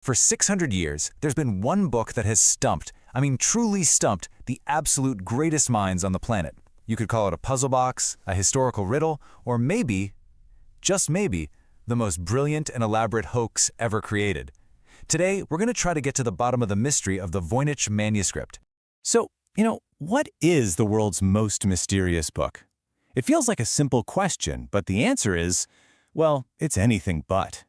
For 600 years, there's been one book that has stumped, I mean truly stumped, the absolute greatest minds on the planet. You could call it a puzzle box, a historical riddle, or maybe, just maybe, the most brilliant and elaborate hoax ever created. Today, we're going to try to get to the bottom of the mystery of the Voynich Manuscript. So, what is the world's most mysterious book? It feels like a simple question, but the answer is, well, it's anything but.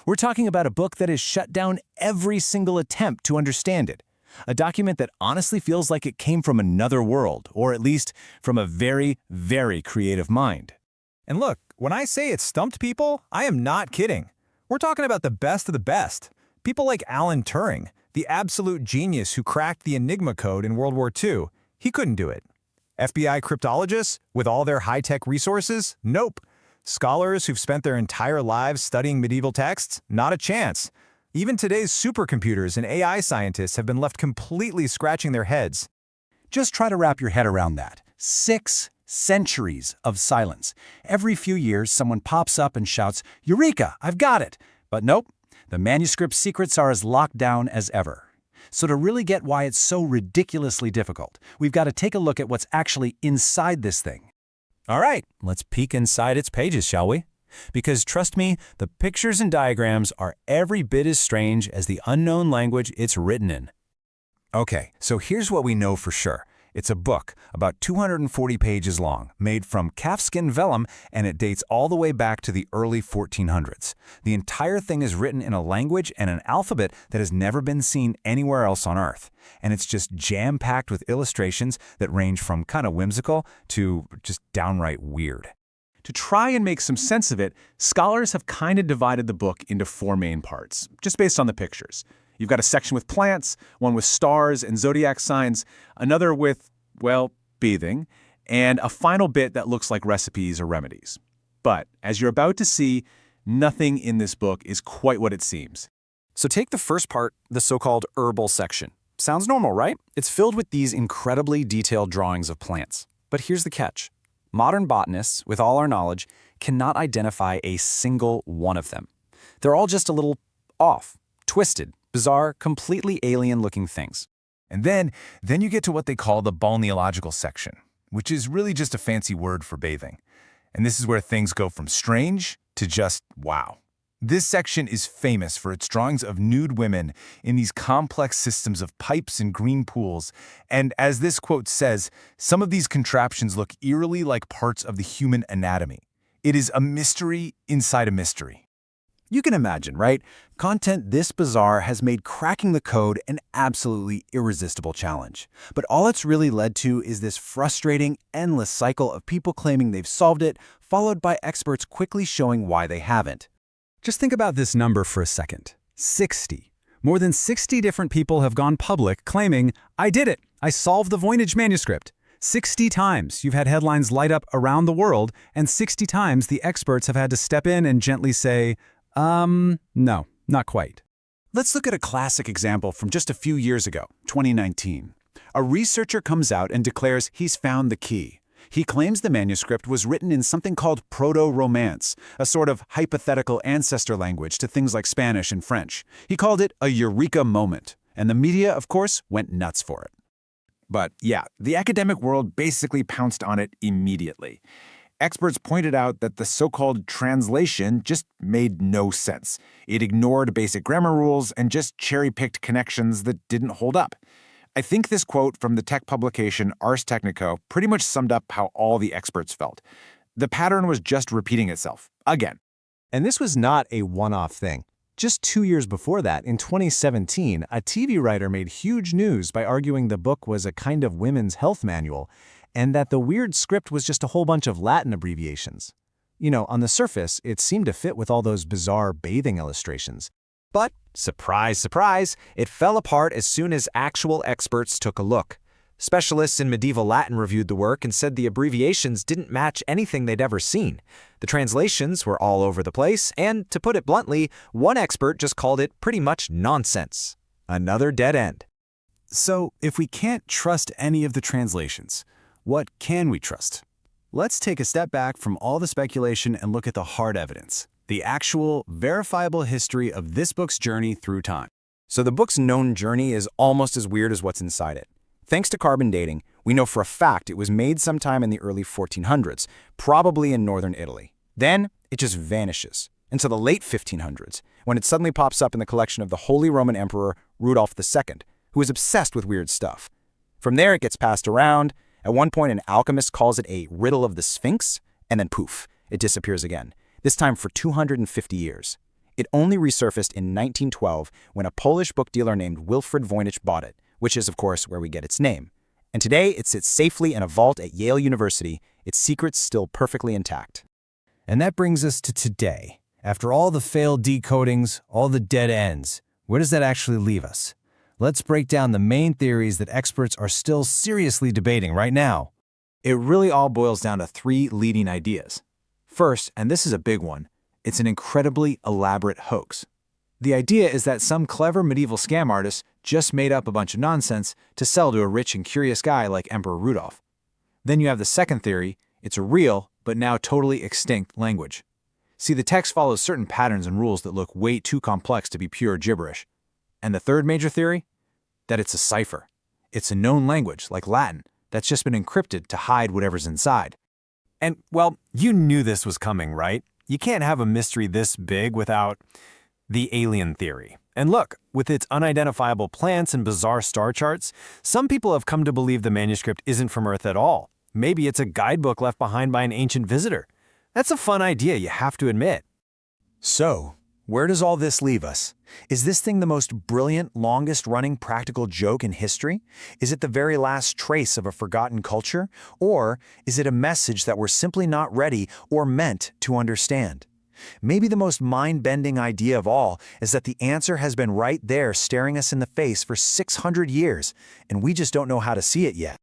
We're talking about a book that has shut down every single attempt to understand it. A document that honestly feels like it came from another world, or at least from a very, very creative mind. And look, when I say it stumped people, I am not kidding. We're talking about the best of the best. People like Alan Turing, the absolute genius who cracked the Enigma code in World War II. He couldn't do it. FBI cryptologists, with all their high-tech resources? Nope. Scholars who've spent their entire lives studying medieval texts? Not a chance. Even today's supercomputers and AI scientists have been left completely scratching their heads. Just try to wrap your head around that. 6 centuries of silence. Every few years, someone pops up and shouts, "Eureka, I've got it!" But nope, the manuscript secrets are as locked down as ever. So to really get why it's so ridiculously difficult, we've got to take a look at what's actually inside this thing. All right, let's peek inside its pages, shall we? Because trust me, the pictures and diagrams are every bit as strange as the unknown language it's written in. Okay, so here's what we know for sure. It's a book, about 240 pages long, made from calfskin vellum, and it dates all the way back to the early 1400s. The entire thing is written in a language and an alphabet that has never been seen anywhere else on Earth. And it's just jam-packed with illustrations that range from kind of whimsical to just downright weird. To try and make some sense of it, scholars have kind of divided the book into 4 main parts, just based on the pictures. You've got a section with plants, one with stars and zodiac signs, another with, well, bathing, and a final bit that looks like recipes or remedies. But, as you're about to see, nothing in this book is quite what it seems. So take the first part, the so-called herbal section. Sounds normal, right? It's filled with these incredibly detailed drawings of plants. But here's the catch. Modern botanists, with all our knowledge, cannot identify a single one of them. They're all just a little off, twisted, bizarre, completely alien-looking things. And then you get to what they call the balneological section, which is really just a fancy word for bathing. And this is where things go from strange to just wow. This section is famous for its drawings of nude women in these complex systems of pipes and green pools. And as this quote says, some of these contraptions look eerily like parts of the human anatomy. It is a mystery inside a mystery. You can imagine, right? Content this bizarre has made cracking the code an absolutely irresistible challenge. But all it's really led to is this frustrating, endless cycle of people claiming they've solved it, followed by experts quickly showing why they haven't. Just think about this number for a second. 60. More than 60 different people have gone public claiming, "I did it! I solved the Voynich Manuscript." 60 times you've had headlines light up around the world, and 60 times the experts have had to step in and gently say, no, not quite. Let's look at a classic example from just a few years ago, 2019. A researcher comes out and declares he's found the key. He claims the manuscript was written in something called Proto-Romance, a sort of hypothetical ancestor language to things like Spanish and French. He called it a eureka moment, and the media, of course, went nuts for it. But yeah, the academic world basically pounced on it immediately. Experts pointed out that the so-called translation just made no sense. It ignored basic grammar rules and just cherry-picked connections that didn't hold up. I think this quote from the tech publication Ars Technica pretty much summed up how all the experts felt. The pattern was just repeating itself, again. And this was not a one-off thing. Just 2 years before that, in 2017, a TV writer made huge news by arguing the book was a kind of women's health manual, and that the weird script was just a whole bunch of Latin abbreviations. On the surface, it seemed to fit with all those bizarre bathing illustrations. But, surprise, surprise, it fell apart as soon as actual experts took a look. Specialists in medieval Latin reviewed the work and said the abbreviations didn't match anything they'd ever seen. The translations were all over the place, and, to put it bluntly, one expert just called it pretty much nonsense. Another dead end. So, if we can't trust any of the translations, what can we trust? Let's take a step back from all the speculation and look at the hard evidence, the actual, verifiable history of this book's journey through time. So the book's known journey is almost as weird as what's inside it. Thanks to carbon dating, we know for a fact it was made sometime in the early 1400s, probably in northern Italy. Then, it just vanishes until the late 1500s, when it suddenly pops up in the collection of the Holy Roman Emperor Rudolf II, who was obsessed with weird stuff. From there, it gets passed around. At one point, an alchemist calls it a riddle of the Sphinx, and then poof, it disappears again, this time for 250 years. It only resurfaced in 1912 when a Polish book dealer named Wilfrid Voynich bought it, which is, of course, where we get its name. And today, it sits safely in a vault at Yale University, its secrets still perfectly intact. And that brings us to today. After all the failed decodings, all the dead ends, where does that actually leave us? Let's break down the main theories that experts are still seriously debating right now. It really all boils down to three leading ideas. First, and this is a big one, it's an incredibly elaborate hoax. The idea is that some clever medieval scam artist just made up a bunch of nonsense to sell to a rich and curious guy like Emperor Rudolf. Then you have the second theory, it's a real, but now totally extinct language. See, the text follows certain patterns and rules that look way too complex to be pure gibberish. And the third major theory? That it's a cipher. It's a known language, like Latin, that's just been encrypted to hide whatever's inside. And, well, you knew this was coming, right? You can't have a mystery this big without the alien theory. And look, with its unidentifiable plants and bizarre star charts, some people have come to believe the manuscript isn't from Earth at all. Maybe it's a guidebook left behind by an ancient visitor. That's a fun idea, you have to admit. So, where does all this leave us? Is this thing the most brilliant, longest-running practical joke in history? Is it the very last trace of a forgotten culture? Or is it a message that we're simply not ready or meant to understand? Maybe the most mind-bending idea of all is that the answer has been right there staring us in the face for 600 years, and we just don't know how to see it yet.